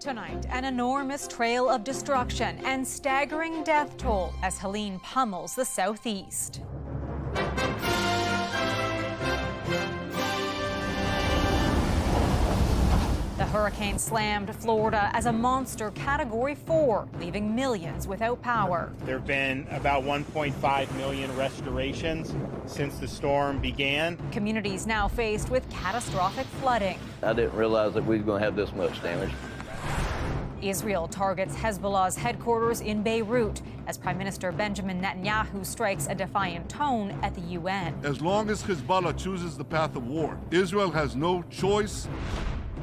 Tonight, an enormous trail of destruction and staggering death toll as Helene pummels the southeast. The hurricane slammed Florida as a monster Category 4, leaving millions without power. There have been about 1.5 million restorations since the storm began. Communities now faced with catastrophic flooding. I didn't realize that we were going to have this much damage. Israel targets Hezbollah's headquarters in Beirut as Prime Minister Benjamin Netanyahu strikes a defiant tone at the UN. As long as Hezbollah chooses the path of war, Israel has no choice.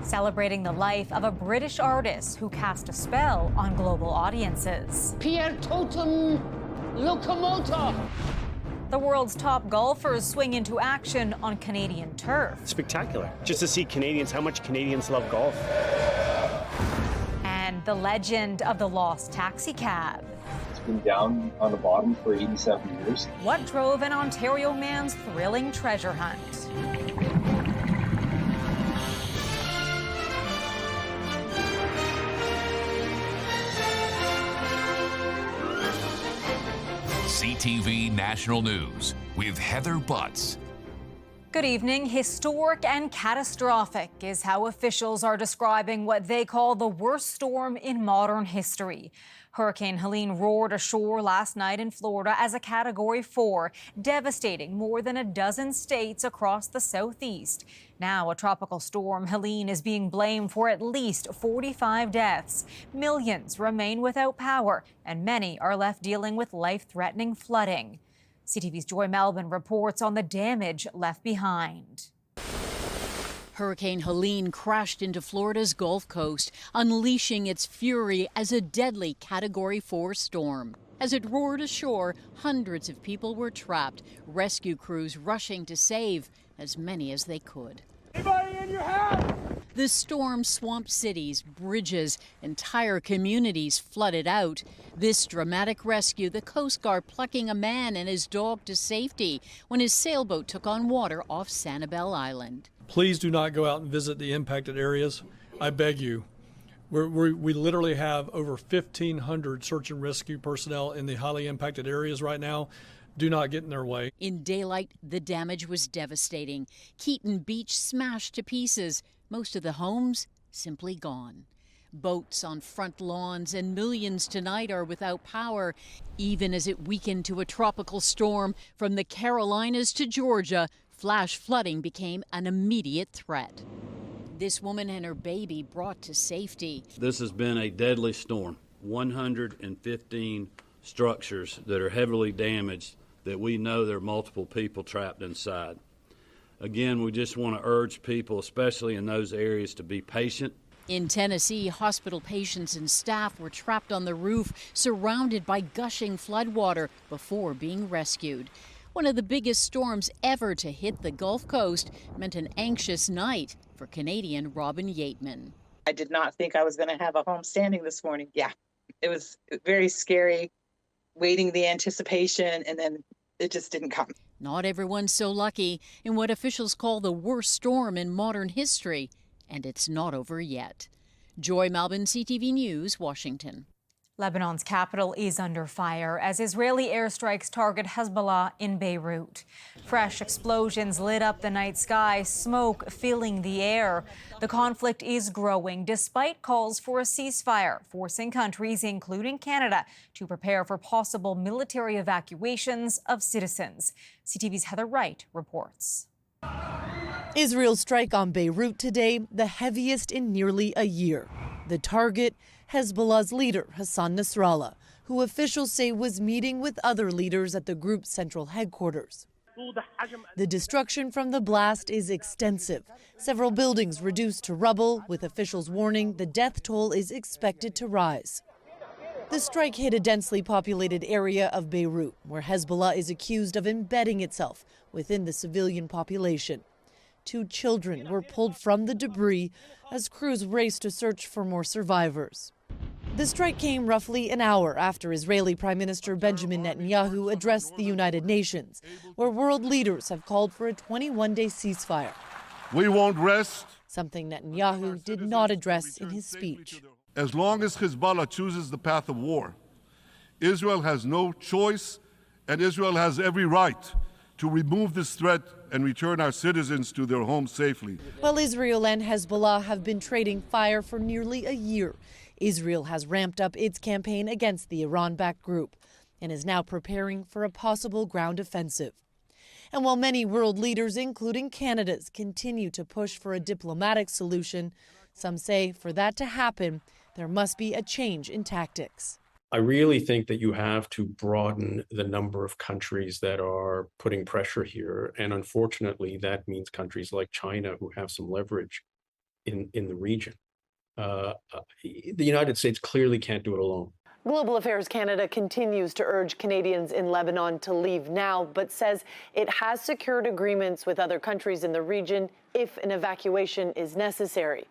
Celebrating the life of a British artist who cast a spell on global audiences. Pierre Totem Locomotor. The world's top golfers swing into action on Canadian turf. Spectacular. Just to see Canadians, how much Canadians love golf. And the legend of the lost taxi cab. It's been down on the bottom for 87 years. What drove an Ontario man's thrilling treasure hunt? CTV National News with Heather Butts. Good evening. Historic and catastrophic is how officials are describing what they call the worst storm in modern history. Hurricane Helene roared ashore last night in Florida as a Category 4, devastating more than a dozen states across the southeast. Now, a tropical storm, Helene, is being blamed for at least 45 deaths. Millions remain without power, and many are left dealing with life-threatening flooding. CTV's Joy Melvin reports on the damage left behind. Hurricane Helene crashed into Florida's Gulf Coast, unleashing its fury as a deadly Category 4 storm. As it roared ashore, hundreds of people were trapped, rescue crews rushing to save as many as they could. Anybody in your house? The storm swamped cities, bridges, entire communities flooded out. This dramatic rescue, the Coast Guard plucking a man and his dog to safety when his sailboat took on water off Sanibel Island. Please do not go out and visit the impacted areas. I beg you. We literally have over 1,500 search and rescue personnel in the highly impacted areas right now. Do not get in their way. In daylight, the damage was devastating. Keaton Beach smashed to pieces. Most of the homes simply gone. Boats on front lawns and millions tonight are without power. Even as it weakened to a tropical storm from the Carolinas to Georgia, flash flooding became an immediate threat. This woman and her baby brought to safety. This has been a deadly storm. 115 structures that are heavily damaged that we know there are multiple people trapped inside. Again, we just want to urge people, especially in those areas, to be patient. In Tennessee, hospital patients and staff were trapped on the roof, surrounded by gushing floodwater before being rescued. One of the biggest storms ever to hit the Gulf Coast meant an anxious night for Canadian Robin Yateman. I did not think I was going to have a home standing this morning. Yeah, it was very scary, waiting the anticipation, and then it just didn't come. Not everyone's so lucky in what officials call the worst storm in modern history, and it's not over yet. Joy Melvin, CTV News, Washington. Lebanon's capital is under fire as Israeli airstrikes target Hezbollah in Beirut. Fresh explosions lit up the night sky, smoke filling the air. The conflict is growing despite calls for a ceasefire, forcing countries, including Canada, to prepare for possible military evacuations of citizens. CTV's Heather Wright reports. Israel's strike on Beirut today, the heaviest in nearly a year. The target, Hezbollah's leader, Hassan Nasrallah, who officials say was meeting with other leaders at the group's central headquarters. The destruction from the blast is extensive. Several buildings reduced to rubble, with officials warning the death toll is expected to rise. The strike hit a densely populated area of Beirut, where Hezbollah is accused of embedding itself within the civilian population. 2 children were pulled from the debris as crews raced to search for more survivors. The strike came roughly an hour after Israeli Prime Minister Benjamin Netanyahu addressed the United Nations, where world leaders have called for a 21-day ceasefire. We won't rest. Something Netanyahu did not address in his speech. As long as Hezbollah chooses the path of war, Israel has no choice, and Israel has every right to remove this threat and return our citizens to their homes safely. While Israel and Hezbollah have been trading fire for nearly a year, Israel has ramped up its campaign against the Iran-backed group and is now preparing for a possible ground offensive. And while many world leaders, including Canada's, continue to push for a diplomatic solution, some say for that to happen, there must be a change in tactics. I really think that you have to broaden the number of countries that are putting pressure here. And unfortunately, that means countries like China, who have some leverage in the region. The United States clearly can't do it alone. Global Affairs Canada continues to urge Canadians in Lebanon to leave now, but says it has secured agreements with other countries in the region if an evacuation is necessary.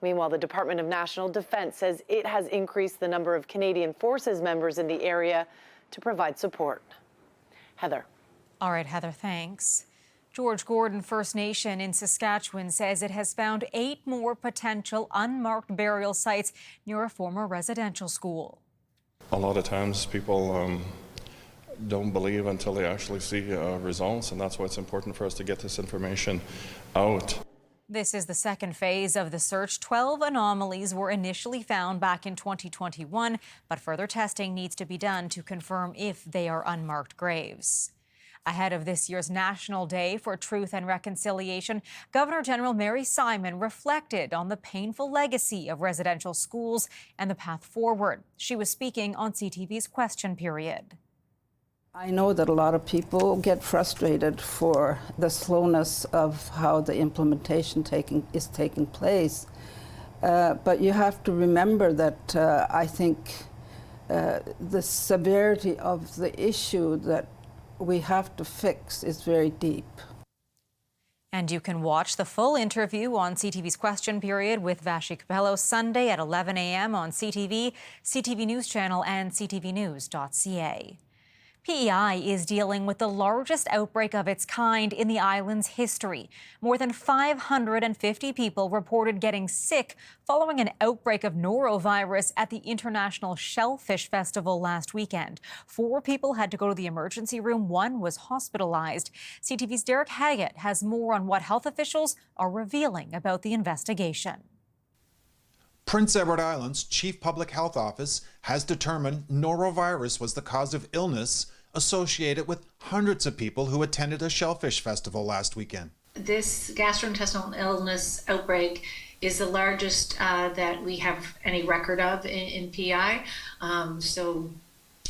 Meanwhile, the Department of National Defense says it has increased the number of Canadian Forces members in the area to provide support. Heather. All right, Heather, thanks. George Gordon First Nation in Saskatchewan says it has found 8 more potential unmarked burial sites near a former residential school. A lot of times people don't believe until they actually see results, and that's why it's important for us to get this information out. This is the second phase of the search. 12 anomalies were initially found back in 2021, but further testing needs to be done to confirm if they are unmarked graves. Ahead of this year's National Day for Truth and Reconciliation, Governor General Mary Simon reflected on the painful legacy of residential schools and the path forward. She was speaking on CTV's Question Period. I know that a lot of people get frustrated for the slowness of how the implementation is taking place. But you have to remember that I think the severity of the issue that we have to fix is very deep. And you can watch the full interview on CTV's Question Period with Vashi Capello Sunday at 11 a.m. on CTV, CTV News Channel, and ctvnews.ca. PEI is dealing with the largest outbreak of its kind in the island's history. More than 550 people reported getting sick following an outbreak of norovirus at the International Shellfish Festival last weekend. 4 people had to go to the emergency room. 1 was hospitalized. CTV's Derek Haggett has more on what health officials are revealing about the investigation. Prince Edward Island's Chief Public Health Office has determined norovirus was the cause of illness associated with hundreds of people who attended a shellfish festival last weekend. This gastrointestinal illness outbreak is the largest that we have any record of in PI. So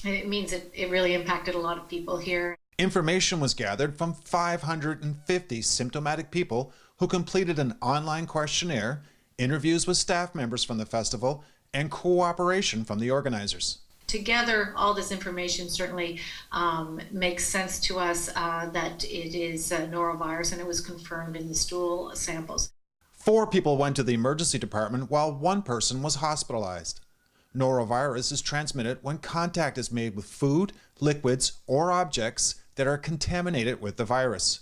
it means it really impacted a lot of people here. Information was gathered from 550 symptomatic people who completed an online questionnaire, interviews with staff members from the festival, and cooperation from the organizers. Together, all this information certainly makes sense to us that it is norovirus, and it was confirmed in the stool samples. 4 people went to the emergency department while 1 person was hospitalized. Norovirus is transmitted when contact is made with food, liquids, or objects that are contaminated with the virus.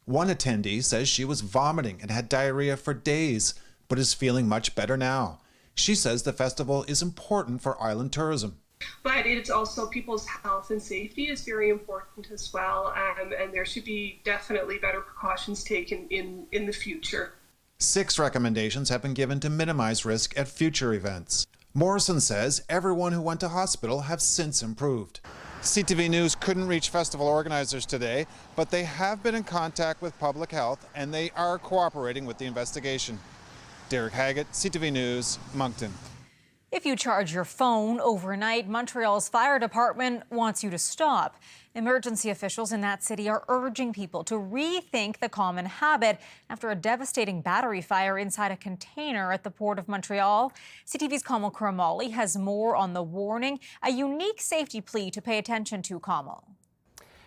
One attendee says she was vomiting and had diarrhea for days, but is feeling much better now. She says the festival is important for island tourism. But it's also people's health and safety is very important as well, and there should be definitely better precautions taken in the future. 6 recommendations have been given to minimize risk at future events. Morrison says everyone who went to hospital have since improved. CTV News couldn't reach festival organizers today, but they have been in contact with public health and they are cooperating with the investigation. Derek Haggett, CTV News, Moncton. If you charge your phone overnight, Montreal's fire department wants you to stop. Emergency officials in that city are urging people to rethink the common habit after a devastating battery fire inside a container at the Port of Montreal. CTV's Kamal Karamali has more on the warning, a unique safety plea to pay attention to, Kamal.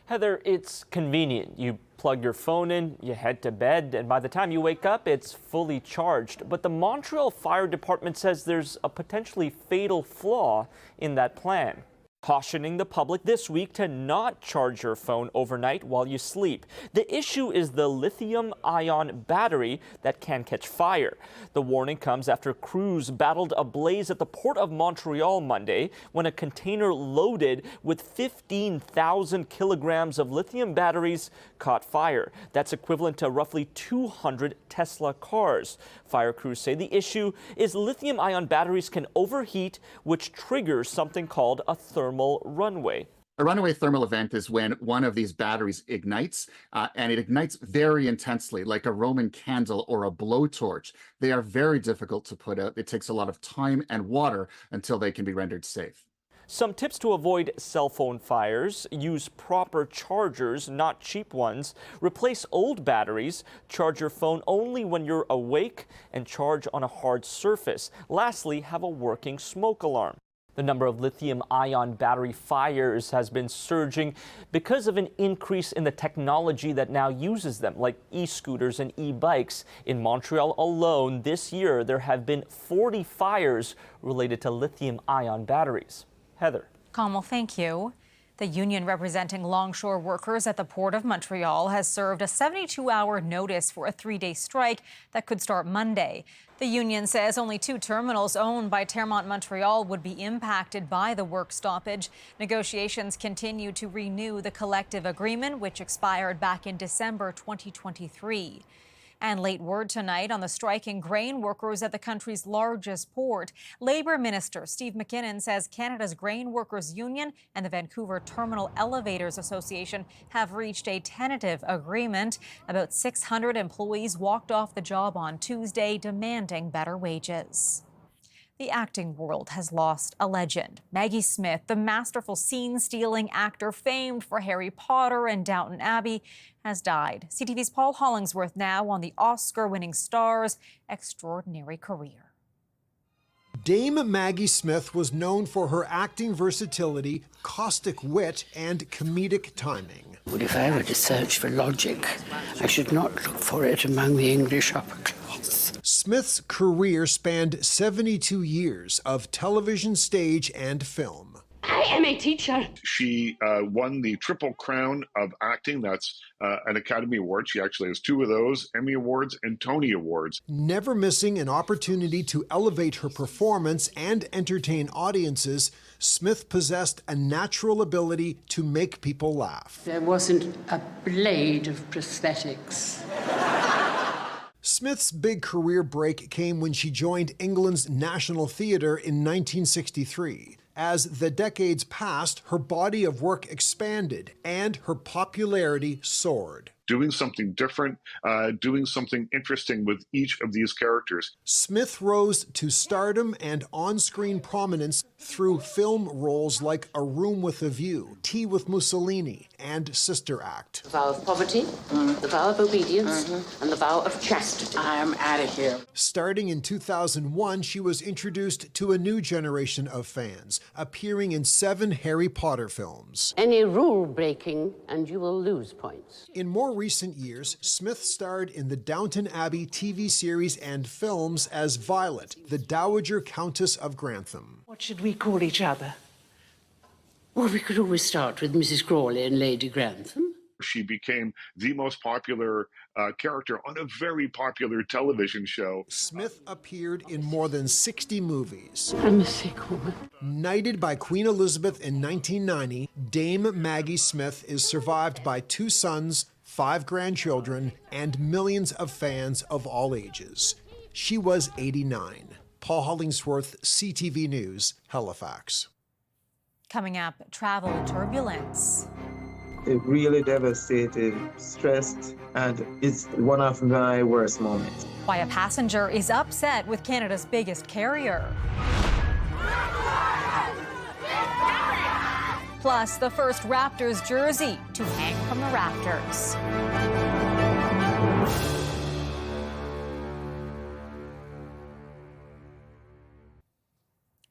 Heather, it's convenient. You plug your phone in, you head to bed, and by the time you wake up, it's fully charged. But the Montreal Fire Department says there's a potentially fatal flaw in that plan. cautioning the public this week to not charge your phone overnight while you sleep. The issue is the lithium-ion battery that can catch fire. The warning comes after crews battled a blaze at the port of Montreal Monday when a container loaded with 15,000 kilograms of lithium batteries caught fire. That's equivalent to roughly 200 Tesla cars. Fire crews say the issue is lithium-ion batteries can overheat, which triggers something called a thermal runaway. A runaway thermal event is when one of these batteries ignites, and it ignites very intensely, like a Roman candle or a blowtorch. They are very difficult to put out. It takes a lot of time and water until they can be rendered safe. Some tips to avoid cell phone fires: use proper chargers, not cheap ones. Replace old batteries. Charge your phone only when you're awake and charge on a hard surface. Lastly, have a working smoke alarm. The number of lithium-ion battery fires has been surging because of an increase in the technology that now uses them, like e-scooters and e-bikes. In Montreal alone this year, there have been 40 fires related to lithium-ion batteries. Heather. Kamal, thank you. The union representing longshore workers at the Port of Montreal has served a 72-hour notice for a 3-day strike that could start Monday. The union says only 2 terminals owned by Termont Montreal would be impacted by the work stoppage. Negotiations continue to renew the collective agreement, which expired back in December 2023. And late word tonight on the striking grain workers at the country's largest port. Labour Minister Steve McKinnon says Canada's Grain Workers Union and the Vancouver Terminal Elevators Association have reached a tentative agreement. About 600 employees walked off the job on Tuesday, demanding better wages. The acting world has lost a legend. Maggie Smith, the masterful scene-stealing actor famed for Harry Potter and Downton Abbey, has died. CTV's Paul Hollingsworth now on the Oscar-winning star's extraordinary career. Dame Maggie Smith was known for her acting versatility, caustic wit, and comedic timing. Well, if I were to search for logic, I should not look for it among the English upper class. Smith's career spanned 72 years of television, stage, and film. I am a teacher. She won the Triple Crown of Acting. That's an Academy Award. She actually has 2 of those, Emmy Awards and Tony Awards. Never missing an opportunity to elevate her performance and entertain audiences, Smith possessed a natural ability to make people laugh. There wasn't a blade of prosthetics. Smith's big career break came when she joined England's National Theatre in 1963. As the decades passed, her body of work expanded and her popularity soared. Doing something different, doing something interesting with each of these characters. Smith rose to stardom and on-screen prominence through film roles like A Room with a View, Tea with Mussolini, and Sister Act. The vow of poverty, the vow of obedience, and the vow of chastity. I am out of here. Starting in 2001, she was introduced to a new generation of fans, appearing in 7 Harry Potter films. Any rule breaking and you will lose points. In more recent years, Smith starred in the Downton Abbey TV series and films as Violet, the Dowager Countess of Grantham. What should we call each other? Well, we could always start with Mrs. Crawley and Lady Grantham. She became the most popular character on a very popular television show. Smith appeared in more than 60 movies. I'm a sick woman. Knighted by Queen Elizabeth in 1990, Dame Maggie Smith is survived by 2 sons, 5 grandchildren, and millions of fans of all ages. She was 89. Paul Hollingsworth, CTV News, Halifax. Coming up, travel turbulence. It really devastated, stressed, and it's one of my worst moments. Why a passenger is upset with Canada's biggest carrier. Plus, the first Raptors jersey to hang from the rafters.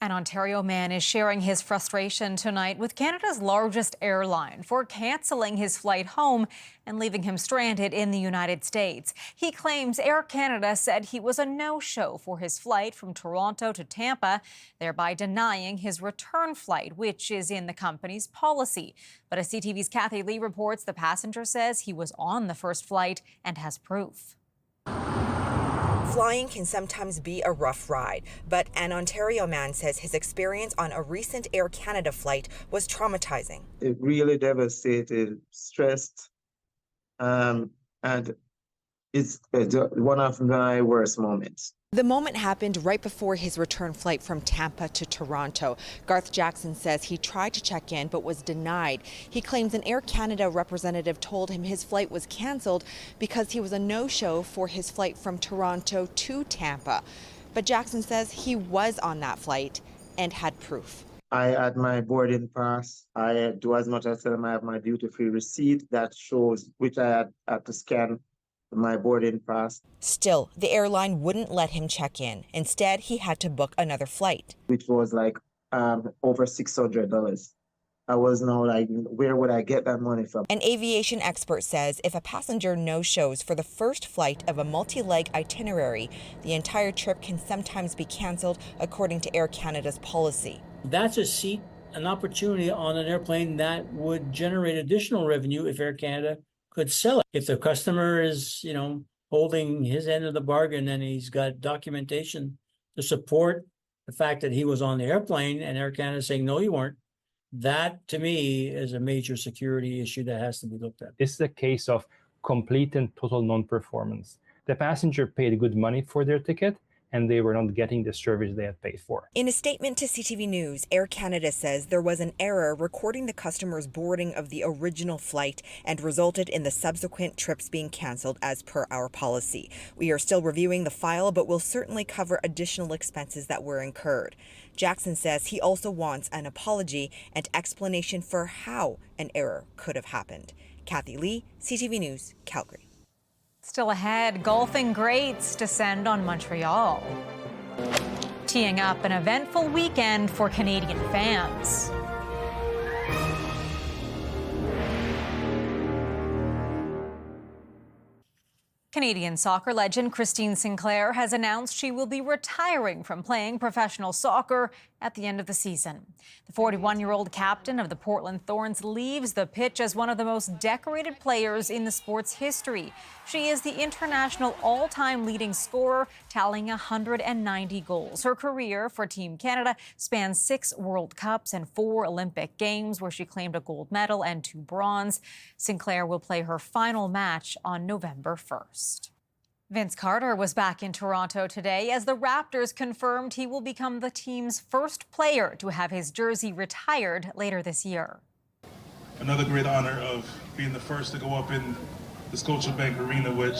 An Ontario man is sharing his frustration tonight with Canada's largest airline for cancelling his flight home and leaving him stranded in the United States. He claims Air Canada said he was a no-show for his flight from Toronto to Tampa, thereby denying his return flight, which is in the company's policy. But as CTV's Kathy Lee reports, the passenger says he was on the first flight and has proof. Flying can sometimes be a rough ride, but an Ontario man says his experience on a recent Air Canada flight was traumatizing. It really devastated, stressed, and it's one of my worst moments. The moment happened right before his return flight from Tampa to Toronto. Garth Jackson says he tried to check in but was denied. He claims an Air Canada representative told him his flight was canceled because he was a no-show for his flight from Toronto to Tampa. But Jackson says he was on that flight and had proof. I had my boarding pass. I do as much as I have my duty-free receipt that shows which I had to scan my boarding pass. Still, the airline wouldn't let him check in. Instead, he had to book another flight, which was like over $600. I was now like, where would I get that money from? An aviation expert says if a passenger no-shows for the first flight of a multi-leg itinerary, the entire trip can sometimes be canceled according to Air Canada's policy. That's a seat, an opportunity on an airplane that would generate additional revenue if Air Canada could sell it. If the customer is, holding his end of the bargain and he's got documentation to support the fact that he was on the airplane and Air Canada saying, no, you weren't, that to me is a major security issue that has to be looked at. This is a case of complete and total non-performance. The passenger paid good money for their ticket, and they were not getting the service they had paid for. In a statement to CTV News, Air Canada says there was an error recording the customer's boarding of the original flight and resulted in the subsequent trips being canceled as per our policy. We are still reviewing the file, but will certainly cover additional expenses that were incurred. Jackson says he also wants an apology and explanation for how an error could have happened. Kathy Lee, CTV News, Calgary. Still ahead, golfing greats descend on Montreal, teeing up an eventful weekend for Canadian fans. Canadian soccer legend Christine Sinclair has announced she will be retiring from playing professional soccer at the end of the season. The 41-year-old captain of the Portland Thorns leaves the pitch as one of the most decorated players in the sport's history. She is the international all-time leading scorer, tallying 190 goals. Her career for Team Canada spans 6 World Cups and 4 Olympic Games, where she claimed a gold medal and 2 bronze. Sinclair will play her final match on November 1st. Vince Carter was back in Toronto today as the Raptors confirmed he will become the team's first player to have his jersey retired later this year. Another great honor of being the first to go up in the Scotiabank Arena, which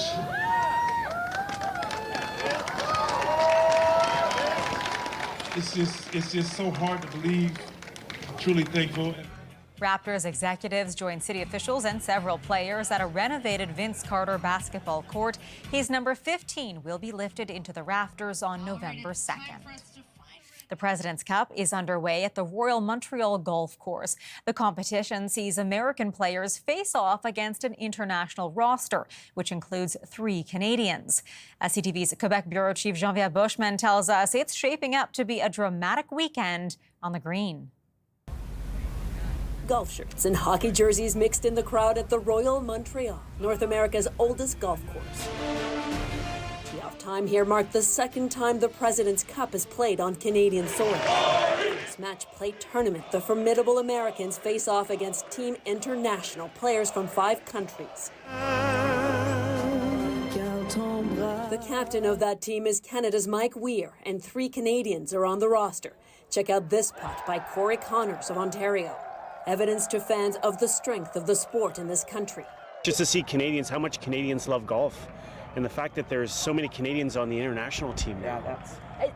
it's just so hard to believe. I'm truly thankful. Raptors executives joined city officials and several players at a renovated Vince Carter basketball court. His number 15 will be lifted into the rafters on November 2nd. The President's Cup is underway at the Royal Montreal Golf Course. The competition sees American players face off against an international roster, which includes 3 Canadians. As CTV's Quebec Bureau Chief Jean-Pierre Bushman tells us it's shaping up to be a dramatic weekend on the green. Golf shirts and hockey jerseys mixed in the crowd at the Royal Montreal, North America's oldest golf course. Tee-off time here marked the second time the President's Cup is played on Canadian soil. In this match play tournament, the formidable Americans face off against Team International, players from 5 countries. The captain of that team is Canada's Mike Weir, and 3 Canadians are on the roster. Check out this putt by Corey Connors of Ontario. Evidence to fans of the strength of the sport in this country. Just to see Canadians, how much Canadians love golf, and the fact that there's so many Canadians on the international team now.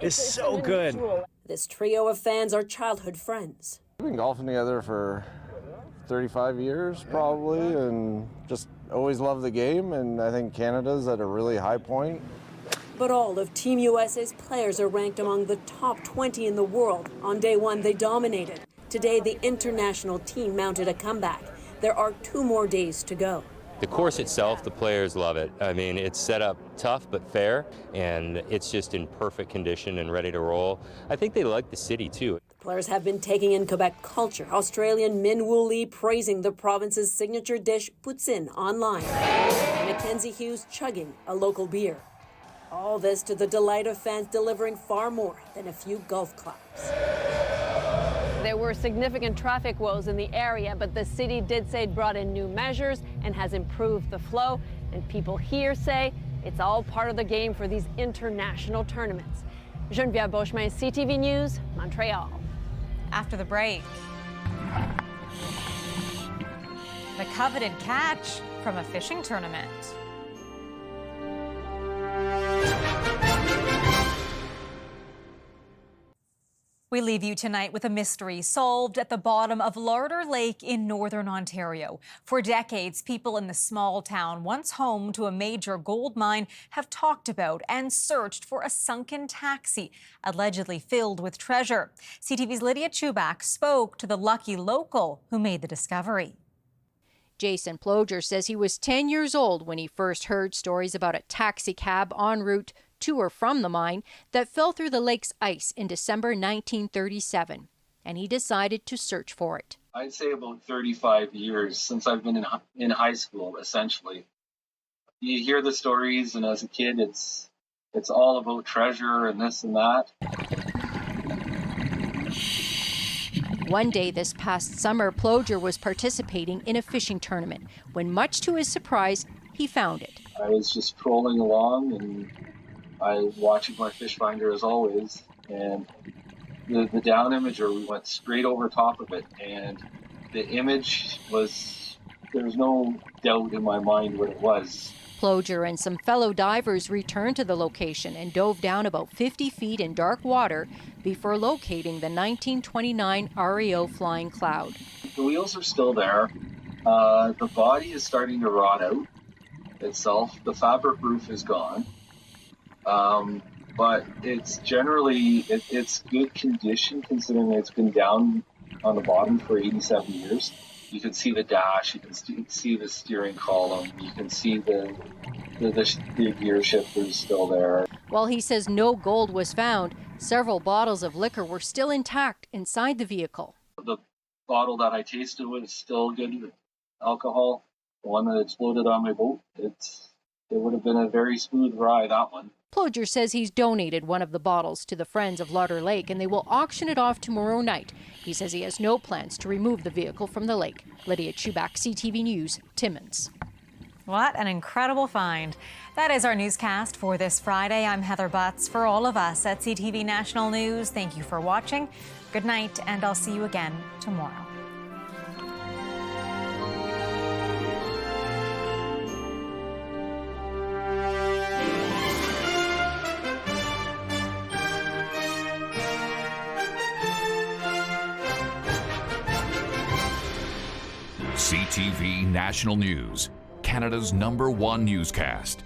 It's so good. This trio of fans are childhood friends. We've been golfing together for 35 years probably, and just always loved the game, and I think Canada's at a really high point. But all of Team USA's players are ranked among the top 20 in the world. On day one, they dominated. Today, the international team mounted a comeback. There are 2 more days to go. The course itself, the players love it. I mean, it's set up tough but fair, and it's just in perfect condition and ready to roll. I think they like the city, too. The players have been taking in Quebec culture. Australian Min Woo Lee praising the province's signature dish, poutine, online. Mackenzie Hughes chugging a local beer. All this to the delight of fans, delivering far more than a few golf claps. There were significant traffic woes in the area, but the city did say it brought in new measures and has improved the flow. And people here say it's all part of the game for these international tournaments. Geneviève Beauchemin, CTV News, Montreal. After the break, the coveted catch from a fishing tournament. We leave you tonight with a mystery solved at the bottom of Larder Lake in northern Ontario. For decades, people in the small town, once home to a major gold mine, have talked about and searched for a sunken taxi, allegedly filled with treasure. CTV's Lydia Chubak spoke to the lucky local who made the discovery. Jason Ploger says he was 10 years old when he first heard stories about a taxi cab en route to or from the mine that fell through the lake's ice in December 1937, and he decided to search for it. I'd say about 35 years since I've been in high school, essentially. You hear the stories, and as a kid, it's all about treasure and this and that. One day this past summer, Ploger was participating in a fishing tournament when, much to his surprise, he found it. I was just trolling along, and I was watching my fish finder as always, and the down imager, we went straight over top of it, and the image was, there was no doubt in my mind what it was. Ploger and some fellow divers returned to the location and dove down about 50 feet in dark water before locating the 1929 REO Flying Cloud. The wheels are still there. The body is starting to rot out itself. The fabric roof is gone. But it's generally, it's good condition considering it's been down on the bottom for 87 years. You can see the dash, you can see the steering column, you can see the gear shifters still there. While he says no gold was found, several bottles of liquor were still intact inside the vehicle. The bottle that I tasted was still good alcohol. The one that exploded on my boat, it would have been a very smooth ride, that one. Ploger says he's donated one of the bottles to the Friends of Larder Lake and they will auction it off tomorrow night. He says he has no plans to remove the vehicle from the lake. Lydia Chubak, CTV News, Timmins. What an incredible find. That is our newscast for this Friday. I'm Heather Butts. For all of us at CTV National News, thank you for watching. Good night, and I'll see you again tomorrow. CTV National News, Canada's #1 newscast.